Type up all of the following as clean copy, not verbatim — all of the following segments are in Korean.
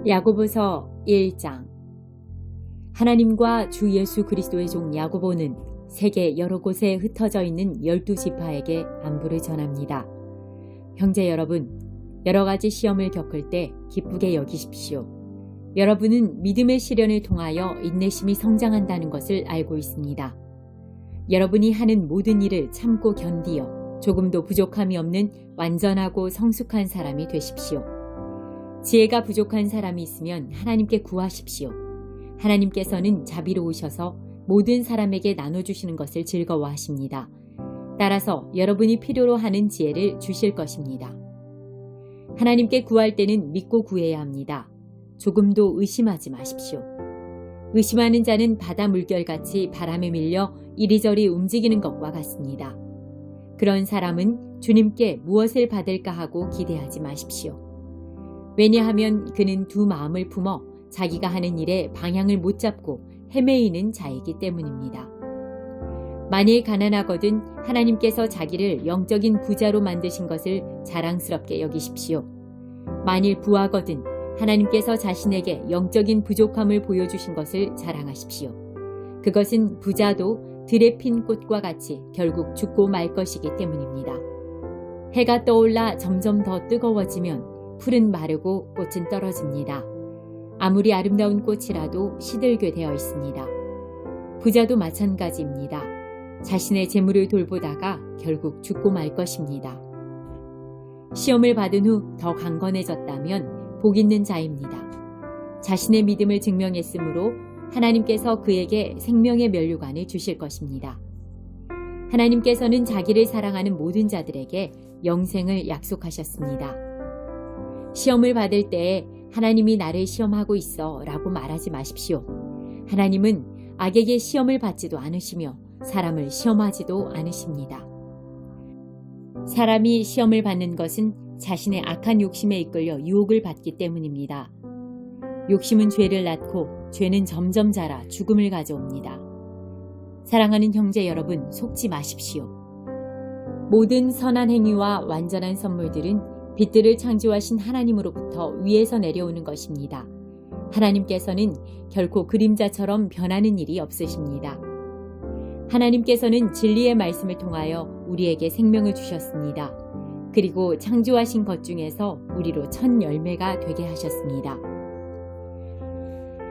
야고보서 1장. 하나님과 주 예수 그리스도의 종 야고보는 세계 여러 곳에 흩어져 있는 12지파에게 안부를 전합니다. 형제 여러분, 여러 가지 시험을 겪을 때 기쁘게 여기십시오. 여러분은 믿음의 시련을 통하여 인내심이 성장한다는 것을 알고 있습니다. 여러분이 하는 모든 일을 참고 견디어 조금도 부족함이 없는 완전하고 성숙한 사람이 되십시오. 지혜가 부족한 사람이 있으면 하나님께 구하십시오. 하나님께서는 자비로우셔서 모든 사람에게 나눠주시는 것을 즐거워하십니다. 따라서 여러분이 필요로 하는 지혜를 주실 것입니다. 하나님께 구할 때는 믿고 구해야 합니다. 조금도 의심하지 마십시오. 의심하는 자는 바다 물결같이 바람에 밀려 이리저리 움직이는 것과 같습니다. 그런 사람은 주님께 무엇을 받을까 하고 기대하지 마십시오. 왜냐하면 그는 두 마음을 품어 자기가 하는 일에 방향을 못 잡고 헤매이는 자이기 때문입니다. 만일 가난하거든 하나님께서 자기를 영적인 부자로 만드신 것을 자랑스럽게 여기십시오. 만일 부하거든 하나님께서 자신에게 영적인 부족함을 보여주신 것을 자랑하십시오. 그것은 부자도 들에 핀 꽃과 같이 결국 죽고 말 것이기 때문입니다. 해가 떠올라 점점 더 뜨거워지면 풀은 마르고 꽃은 떨어집니다. 아무리 아름다운 꽃이라도 시들게 되어 있습니다. 부자도 마찬가지입니다. 자신의 재물을 돌보다가 결국 죽고 말 것입니다. 시험을 받은 후 더 강건해졌다면 복 있는 자입니다. 자신의 믿음을 증명했으므로 하나님께서 그에게 생명의 면류관을 주실 것입니다. 하나님께서는 자기를 사랑하는 모든 자들에게 영생을 약속하셨습니다. 시험을 받을 때에 하나님이 나를 시험하고 있어 라고 말하지 마십시오. 하나님은 악에게 시험을 받지도 않으시며 사람을 시험하지도 않으십니다. 사람이 시험을 받는 것은 자신의 악한 욕심에 이끌려 유혹을 받기 때문입니다. 욕심은 죄를 낳고 죄는 점점 자라 죽음을 가져옵니다. 사랑하는 형제 여러분, 속지 마십시오. 모든 선한 행위와 완전한 선물들은 빛들을 창조하신 하나님으로부터 위에서 내려오는 것입니다. 하나님께서는 결코 그림자처럼 변하는 일이 없으십니다. 하나님께서는 진리의 말씀을 통하여 우리에게 생명을 주셨습니다. 그리고 창조하신 것 중에서 우리로 첫 열매가 되게 하셨습니다.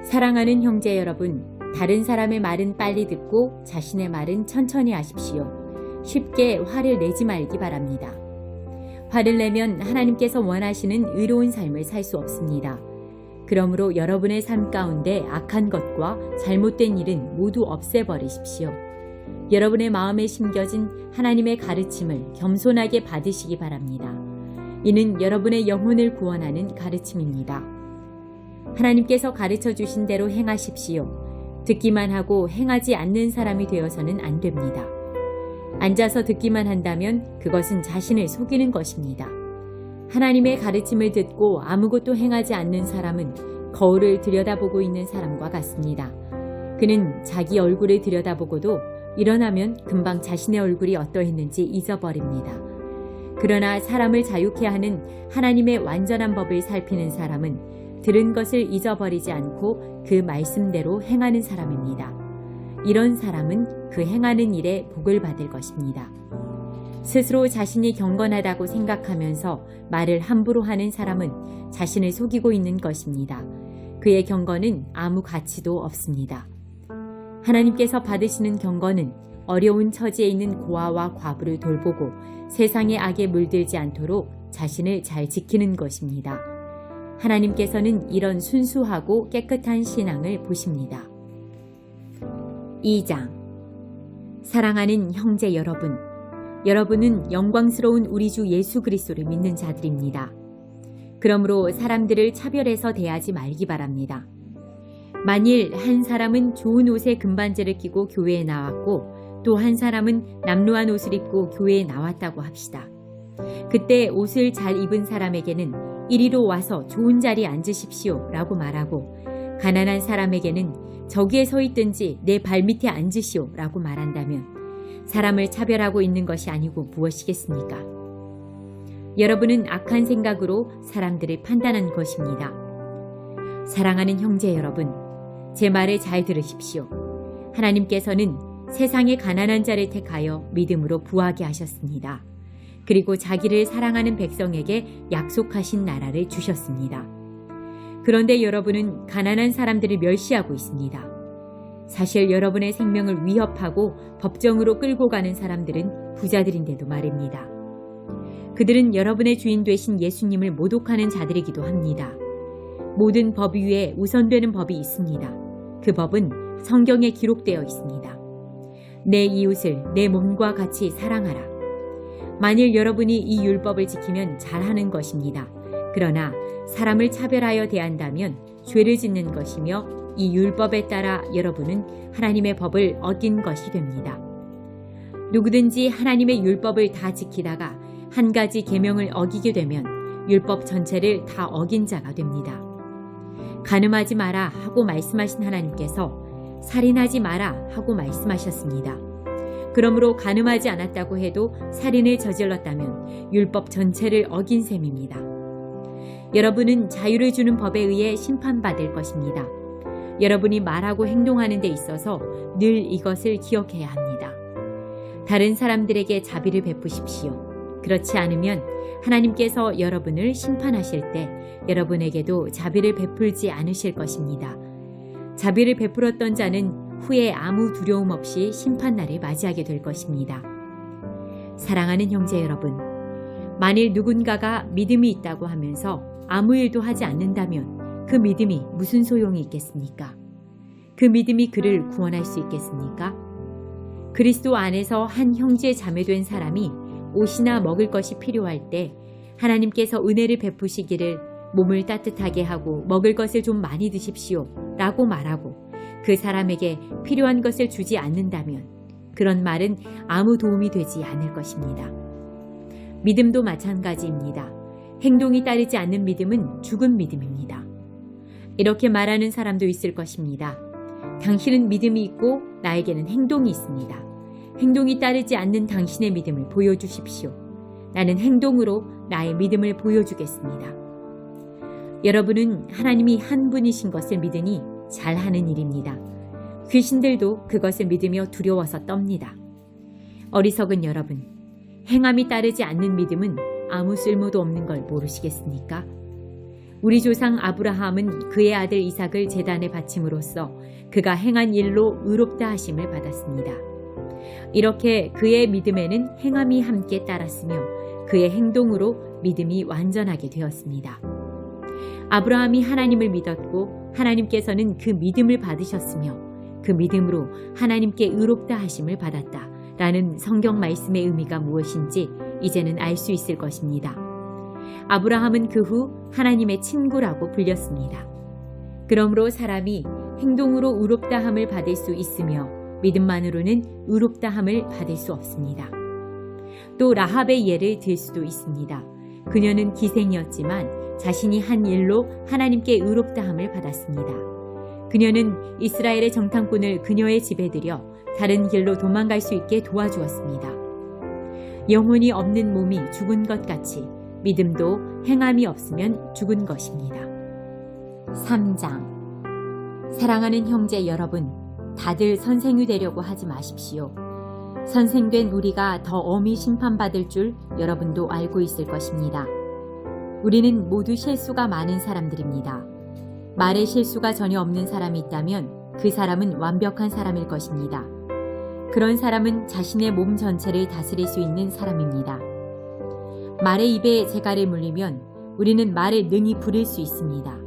사랑하는 형제 여러분, 다른 사람의 말은 빨리 듣고 자신의 말은 천천히 하십시오. 쉽게 화를 내지 말기 바랍니다. 화를 내면 하나님께서 원하시는 의로운 삶을 살 수 없습니다. 그러므로 여러분의 삶 가운데 악한 것과 잘못된 일은 모두 없애버리십시오. 여러분의 마음에 심겨진 하나님의 가르침을 겸손하게 받으시기 바랍니다. 이는 여러분의 영혼을 구원하는 가르침입니다. 하나님께서 가르쳐 주신 대로 행하십시오. 듣기만 하고 행하지 않는 사람이 되어서는 안 됩니다. 앉아서 듣기만 한다면 그것은 자신을 속이는 것입니다. 하나님의 가르침을 듣고 아무것도 행하지 않는 사람은 거울을 들여다보고 있는 사람과 같습니다. 그는 자기 얼굴을 들여다보고도 일어나면 금방 자신의 얼굴이 어떠했는지 잊어버립니다. 그러나 사람을 자유케 하는 하나님의 완전한 법을 살피는 사람은 들은 것을 잊어버리지 않고 그 말씀대로 행하는 사람입니다. 이런 사람은 그 행하는 일에 복을 받을 것입니다. 스스로 자신이 경건하다고 생각하면서 말을 함부로 하는 사람은 자신을 속이고 있는 것입니다. 그의 경건은 아무 가치도 없습니다. 하나님께서 받으시는 경건은 어려운 처지에 있는 고아와 과부를 돌보고 세상의 악에 물들지 않도록 자신을 잘 지키는 것입니다. 하나님께서는 이런 순수하고 깨끗한 신앙을 보십니다. 2장. 사랑하는 형제 여러분, 여러분은 영광스러운 우리 주 예수 그리스도를 믿는 자들입니다. 그러므로 사람들을 차별해서 대하지 말기 바랍니다. 만일 한 사람은 좋은 옷에 금반지를 끼고 교회에 나왔고 또 한 사람은 남루한 옷을 입고 교회에 나왔다고 합시다. 그때 옷을 잘 입은 사람에게는 이리로 와서 좋은 자리에 앉으십시오 라고 말하고, 가난한 사람에게는 저기에 서 있든지 내 발밑에 앉으시오 라고 말한다면 사람을 차별하고 있는 것이 아니고 무엇이겠습니까? 여러분은 악한 생각으로 사람들을 판단한 것입니다. 사랑하는 형제 여러분, 제 말을 잘 들으십시오. 하나님께서는 세상의 가난한 자를 택하여 믿음으로 부하게 하셨습니다. 그리고 자기를 사랑하는 백성에게 약속하신 나라를 주셨습니다. 그런데 여러분은 가난한 사람들을 멸시하고 있습니다. 사실 여러분의 생명을 위협하고 법정으로 끌고 가는 사람들은 부자들인데도 말입니다. 그들은 여러분의 주인 되신 예수님을 모독하는 자들이기도 합니다. 모든 법 위에 우선되는 법이 있습니다. 그 법은 성경에 기록되어 있습니다. 내 이웃을 내 몸과 같이 사랑하라. 만일 여러분이 이 율법을 지키면 잘하는 것입니다. 그러나 사람을 차별하여 대한다면 죄를 짓는 것이며 이 율법에 따라 여러분은 하나님의 법을 어긴 것이 됩니다. 누구든지 하나님의 율법을 다 지키다가 한 가지 계명을 어기게 되면 율법 전체를 다 어긴 자가 됩니다. 간음하지 마라 하고 말씀하신 하나님께서 살인하지 마라 하고 말씀하셨습니다. 그러므로 간음하지 않았다고 해도 살인을 저질렀다면 율법 전체를 어긴 셈입니다. 여러분은 자유를 주는 법에 의해 심판받을 것입니다. 여러분이 말하고 행동하는 데 있어서 늘 이것을 기억해야 합니다. 다른 사람들에게 자비를 베푸십시오. 그렇지 않으면 하나님께서 여러분을 심판하실 때 여러분에게도 자비를 베풀지 않으실 것입니다. 자비를 베풀었던 자는 후에 아무 두려움 없이 심판날을 맞이하게 될 것입니다. 사랑하는 형제 여러분, 만일 누군가가 믿음이 있다고 하면서 아무 일도 하지 않는다면 그 믿음이 무슨 소용이 있겠습니까? 그 믿음이 그를 구원할 수 있겠습니까? 그리스도 안에서 한 형제 자매된 사람이 옷이나 먹을 것이 필요할 때 하나님께서 은혜를 베푸시기를 몸을 따뜻하게 하고 먹을 것을 좀 많이 드십시오 라고 말하고 그 사람에게 필요한 것을 주지 않는다면 그런 말은 아무 도움이 되지 않을 것입니다. 믿음도 마찬가지입니다. 행동이 따르지 않는 믿음은 죽은 믿음입니다. 이렇게 말하는 사람도 있을 것입니다. 당신은 믿음이 있고 나에게는 행동이 있습니다. 행동이 따르지 않는 당신의 믿음을 보여주십시오. 나는 행동으로 나의 믿음을 보여주겠습니다. 여러분은 하나님이 한 분이신 것을 믿으니 잘하는 일입니다. 귀신들도 그것을 믿으며 두려워서 떱니다. 어리석은 여러분, 행함이 따르지 않는 믿음은 아무 쓸모도 없는 걸 모르시겠습니까? 우리 조상 아브라함은 그의 아들 이삭을 제단에 바침으로써 그가 행한 일로 의롭다 하심을 받았습니다. 이렇게 그의 믿음에는 행함이 함께 따랐으며 그의 행동으로 믿음이 완전하게 되었습니다. 아브라함이 하나님을 믿었고 하나님께서는 그 믿음을 받으셨으며 그 믿음으로 하나님께 의롭다 하심을 받았다 라는 성경 말씀의 의미가 무엇인지 이제는 알 수 있을 것입니다. 아브라함은 그 후 하나님의 친구라고 불렸습니다. 그러므로 사람이 행동으로 의롭다함을 받을 수 있으며 믿음만으로는 의롭다함을 받을 수 없습니다. 또 라합의 예를 들 수도 있습니다. 그녀는 기생이었지만 자신이 한 일로 하나님께 의롭다함을 받았습니다. 그녀는 이스라엘의 정탐꾼을 그녀의 집에 들여 다른 길로 도망갈 수 있게 도와주었습니다. 영혼이 없는 몸이 죽은 것 같이 믿음도 행함이 없으면 죽은 것입니다. 3장. 사랑하는 형제 여러분, 다들 선생이 되려고 하지 마십시오. 선생된 우리가 더 엄히 심판받을 줄 여러분도 알고 있을 것입니다. 우리는 모두 실수가 많은 사람들입니다. 말에 실수가 전혀 없는 사람이 있다면 그 사람은 완벽한 사람일 것입니다. 그런 사람은 자신의 몸 전체를 다스릴 수 있는 사람입니다. 말의 입에 재갈을 물리면 우리는 말을 능히 부릴 수 있습니다.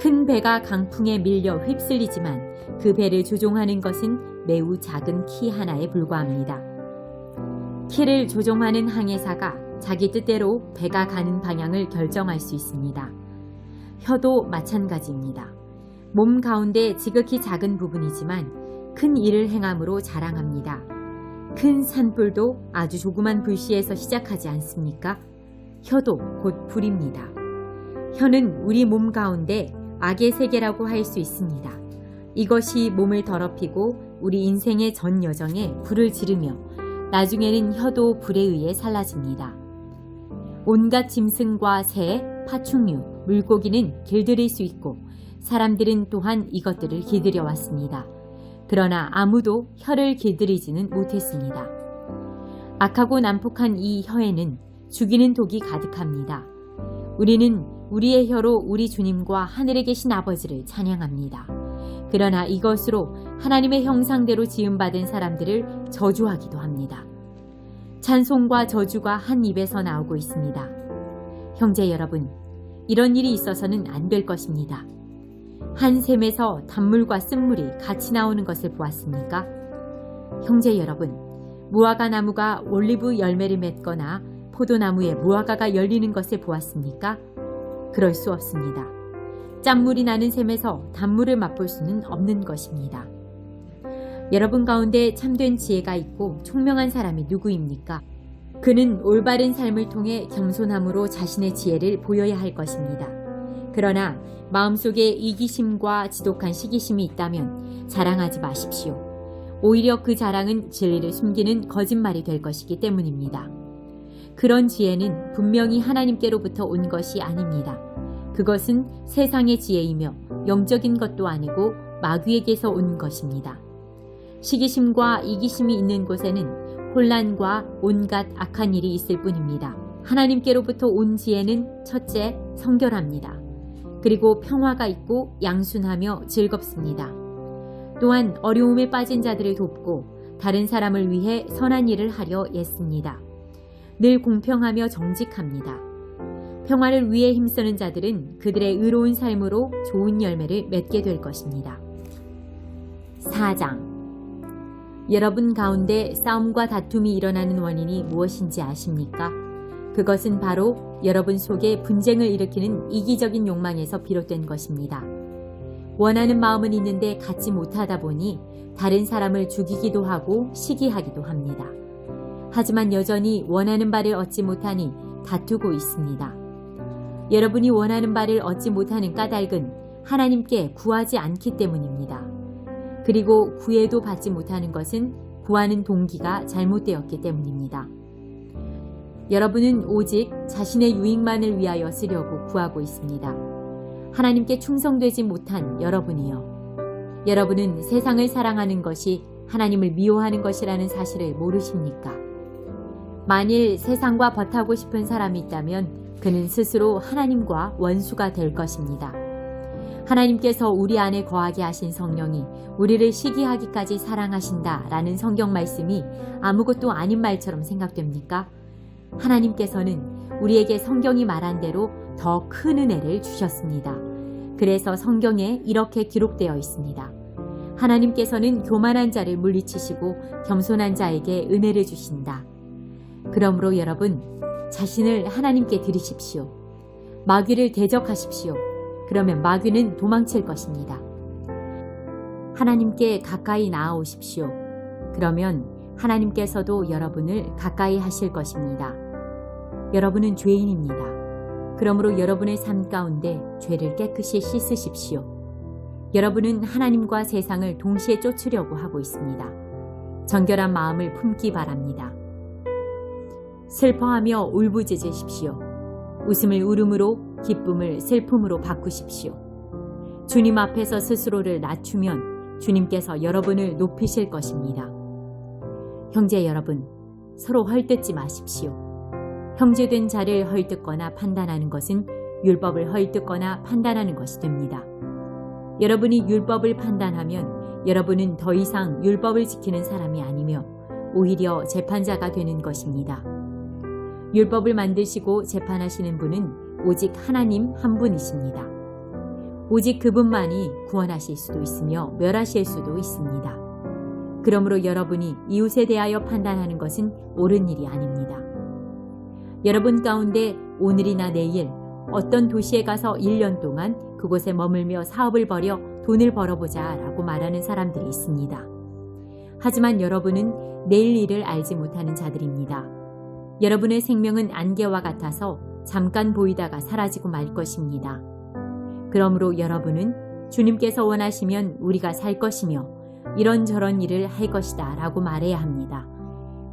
큰 배가 강풍에 밀려 휩쓸리지만 그 배를 조종하는 것은 매우 작은 키 하나에 불과합니다. 키를 조종하는 항해사가 자기 뜻대로 배가 가는 방향을 결정할 수 있습니다. 혀도 마찬가지입니다. 몸 가운데 지극히 작은 부분이지만 큰 일을 행함으로 자랑합니다. 큰 산불도 아주 조그만 불씨에서 시작하지 않습니까? 혀도 곧 불입니다. 혀는 우리 몸 가운데 악의 세계라고 할 수 있습니다. 이것이 몸을 더럽히고 우리 인생의 전 여정에 불을 지르며 나중에는 혀도 불에 의해 살라집니다. 온갖 짐승과 새, 파충류, 물고기는 길들일 수 있고 사람들은 또한 이것들을 길들여 왔습니다. 그러나 아무도 혀를 길들이지는 못했습니다. 악하고 난폭한 이 혀에는 죽이는 독이 가득합니다. 우리는 우리의 혀로 우리 주님과 하늘에 계신 아버지를 찬양합니다. 그러나 이것으로 하나님의 형상대로 지음받은 사람들을 저주하기도 합니다. 찬송과 저주가 한 입에서 나오고 있습니다. 형제 여러분, 이런 일이 있어서는 안 될 것입니다. 한 샘에서 단물과 쓴물이 같이 나오는 것을 보았습니까? 형제 여러분, 무화과 나무가 올리브 열매를 맺거나 포도나무에 무화과가 열리는 것을 보았습니까? 그럴 수 없습니다. 짠물이 나는 샘에서 단물을 맛볼 수는 없는 것입니다. 여러분 가운데 참된 지혜가 있고 총명한 사람이 누구입니까? 그는 올바른 삶을 통해 겸손함으로 자신의 지혜를 보여야 할 것입니다. 그러나 마음속에 이기심과 지독한 시기심이 있다면 자랑하지 마십시오. 오히려 그 자랑은 진리를 숨기는 거짓말이 될 것이기 때문입니다. 그런 지혜는 분명히 하나님께로부터 온 것이 아닙니다. 그것은 세상의 지혜이며 영적인 것도 아니고 마귀에게서 온 것입니다. 시기심과 이기심이 있는 곳에는 혼란과 온갖 악한 일이 있을 뿐입니다. 하나님께로부터 온 지혜는 첫째, 성결합니다. 그리고 평화가 있고 양순하며 즐겁습니다. 또한 어려움에 빠진 자들을 돕고 다른 사람을 위해 선한 일을 하려 애씁니다. 늘 공평하며 정직합니다. 평화를 위해 힘쓰는 자들은 그들의 의로운 삶으로 좋은 열매를 맺게 될 것입니다. 4장. 여러분 가운데 싸움과 다툼이 일어나는 원인이 무엇인지 아십니까? 그것은 바로 여러분 속에 분쟁을 일으키는 이기적인 욕망에서 비롯된 것입니다. 원하는 마음은 있는데 갖지 못하다 보니 다른 사람을 죽이기도 하고 시기하기도 합니다. 하지만 여전히 원하는 바를 얻지 못하니 다투고 있습니다. 여러분이 원하는 바를 얻지 못하는 까닭은 하나님께 구하지 않기 때문입니다. 그리고 구해도 받지 못하는 것은 구하는 동기가 잘못되었기 때문입니다. 여러분은 오직 자신의 유익만을 위하여 쓰려고 구하고 있습니다. 하나님께 충성되지 못한 여러분이요. 여러분은 세상을 사랑하는 것이 하나님을 미워하는 것이라는 사실을 모르십니까? 만일 세상과 버타고 싶은 사람이 있다면 그는 스스로 하나님과 원수가 될 것입니다. 하나님께서 우리 안에 거하게 하신 성령이 우리를 시기하기까지 사랑하신다라는 성경 말씀이 아무것도 아닌 말처럼 생각됩니까? 하나님께서는 우리에게 성경이 말한 대로 더 큰 은혜를 주셨습니다. 그래서 성경에 이렇게 기록되어 있습니다. 하나님께서는 교만한 자를 물리치시고 겸손한 자에게 은혜를 주신다. 그러므로 여러분, 자신을 하나님께 드리십시오. 마귀를 대적하십시오. 그러면 마귀는 도망칠 것입니다. 하나님께 가까이 나아오십시오. 그러면 하나님께서도 여러분을 가까이 하실 것입니다. 여러분은 죄인입니다. 그러므로 여러분의 삶 가운데 죄를 깨끗이 씻으십시오. 여러분은 하나님과 세상을 동시에 쫓으려고 하고 있습니다. 정결한 마음을 품기 바랍니다. 슬퍼하며 울부짖으십시오. 웃음을 울음으로, 기쁨을 슬픔으로 바꾸십시오. 주님 앞에서 스스로를 낮추면 주님께서 여러분을 높이실 것입니다. 형제 여러분, 서로 헐뜯지 마십시오. 형제된 자를 헐뜯거나 판단하는 것은 율법을 헐뜯거나 판단하는 것이 됩니다. 여러분이 율법을 판단하면 여러분은 더 이상 율법을 지키는 사람이 아니며 오히려 재판자가 되는 것입니다. 율법을 만드시고 재판하시는 분은 오직 하나님 한 분이십니다. 오직 그분만이 구원하실 수도 있으며 멸하실 수도 있습니다. 그러므로 여러분이 이웃에 대하여 판단하는 것은 옳은 일이 아닙니다. 여러분 가운데 오늘이나 내일 어떤 도시에 가서 1년 동안 그곳에 머물며 사업을 벌여 돈을 벌어보자 라고 말하는 사람들이 있습니다. 하지만 여러분은 내일 일을 알지 못하는 자들입니다. 여러분의 생명은 안개와 같아서 잠깐 보이다가 사라지고 말 것입니다. 그러므로 여러분은 주님께서 원하시면 우리가 살 것이며 이런저런 일을 할 것이다 라고 말해야 합니다.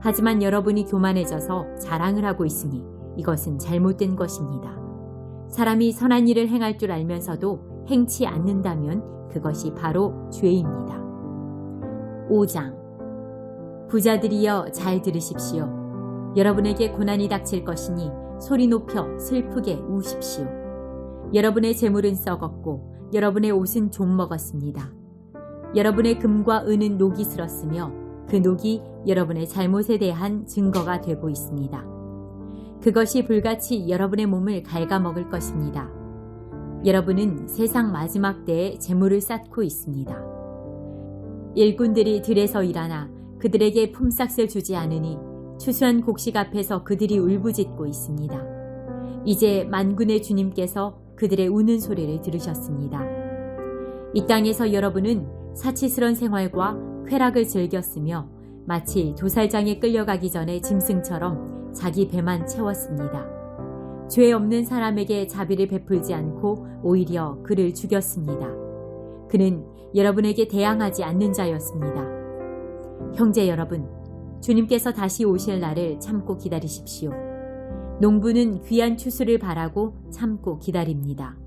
하지만 여러분이 교만해져서 자랑을 하고 있으니 이것은 잘못된 것입니다. 사람이 선한 일을 행할 줄 알면서도 행치 않는다면 그것이 바로 죄입니다. 5장. 부자들이여 잘 들으십시오. 여러분에게 고난이 닥칠 것이니 소리 높여 슬프게 우십시오. 여러분의 재물은 썩었고 여러분의 옷은 좀 먹었습니다. 여러분의 금과 은은 녹이 슬었으며 그 녹이 여러분의 잘못에 대한 증거가 되고 있습니다. 그것이 불같이 여러분의 몸을 갉아먹을 것입니다. 여러분은 세상 마지막 때에 재물을 쌓고 있습니다. 일꾼들이 들에서 일하나 그들에게 품삯을 주지 않으니 추수한 곡식 앞에서 그들이 울부짖고 있습니다. 이제 만군의 주님께서 그들의 우는 소리를 들으셨습니다. 이 땅에서 여러분은 사치스런 생활과 쾌락을 즐겼으며 마치 도살장에 끌려가기 전에 짐승처럼 자기 배만 채웠습니다. 죄 없는 사람에게 자비를 베풀지 않고 오히려 그를 죽였습니다. 그는 여러분에게 대항하지 않는 자였습니다. 형제 여러분, 주님께서 다시 오실 날을 참고 기다리십시오. 농부는 귀한 추수를 바라고 참고 기다립니다.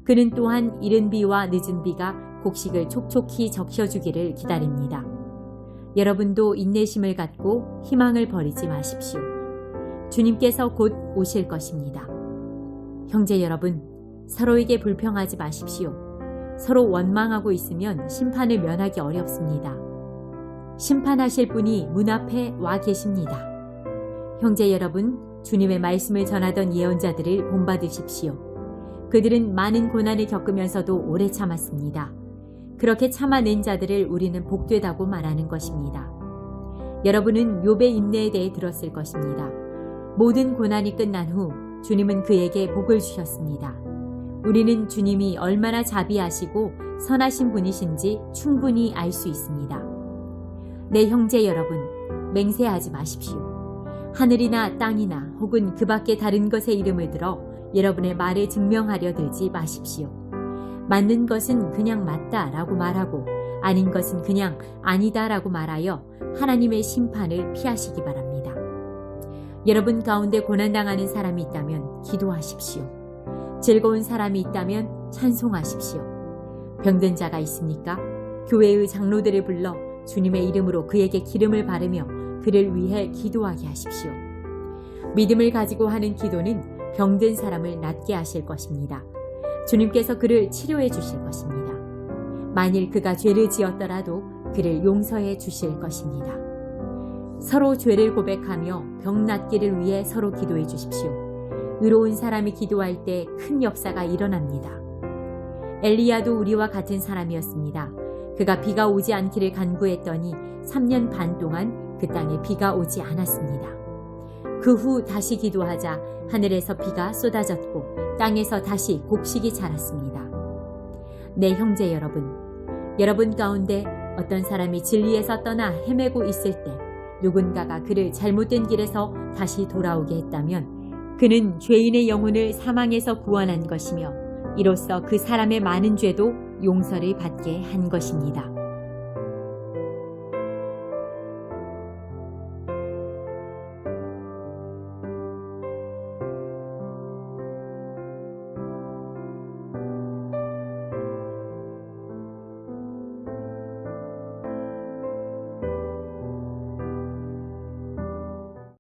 그는 또한 이른 비와 늦은 비가 곡식을 촉촉히 적셔주기를 기다립니다. 여러분도 인내심을 갖고 희망을 버리지 마십시오. 주님께서 곧 오실 것입니다. 형제 여러분, 서로에게 불평하지 마십시오. 서로 원망하고 있으면 심판을 면하기 어렵습니다. 심판하실 분이 문 앞에 와 계십니다. 형제 여러분, 주님의 말씀을 전하던 예언자들을 본받으십시오. 그들은 많은 고난을 겪으면서도 오래 참았습니다. 그렇게 참아낸 자들을 우리는 복되다고 말하는 것입니다. 여러분은 욥의 인내에 대해 들었을 것입니다. 모든 고난이 끝난 후 주님은 그에게 복을 주셨습니다. 우리는 주님이 얼마나 자비하시고 선하신 분이신지 충분히 알 수 있습니다. 내 형제 여러분, 맹세하지 마십시오. 하늘이나 땅이나 혹은 그 밖의 다른 것의 이름을 들어 여러분의 말을 증명하려 들지 마십시오. 맞는 것은 그냥 맞다라고 말하고 아닌 것은 그냥 아니다라고 말하여 하나님의 심판을 피하시기 바랍니다. 여러분 가운데 고난당하는 사람이 있다면 기도하십시오. 즐거운 사람이 있다면 찬송하십시오. 병든 자가 있습니까? 교회의 장로들을 불러 주님의 이름으로 그에게 기름을 바르며 그를 위해 기도하게 하십시오. 믿음을 가지고 하는 기도는 병든 사람을 낫게 하실 것입니다. 주님께서 그를 치료해 주실 것입니다. 만일 그가 죄를 지었더라도 그를 용서해 주실 것입니다. 서로 죄를 고백하며 병 낫기를 위해 서로 기도해 주십시오. 의로운 사람이 기도할 때 큰 역사가 일어납니다. 엘리야도 우리와 같은 사람이었습니다. 그가 비가 오지 않기를 간구했더니 3년 반 동안 그 땅에 비가 오지 않았습니다. 그 후 다시 기도하자 하늘에서 비가 쏟아졌고 땅에서 다시 곡식이 자랐습니다. 네, 형제 여러분, 여러분 가운데 어떤 사람이 진리에서 떠나 헤매고 있을 때 누군가가 그를 잘못된 길에서 다시 돌아오게 했다면 그는 죄인의 영혼을 사망에서 구원한 것이며 이로써 그 사람의 많은 죄도 용서를 받게 한 것입니다.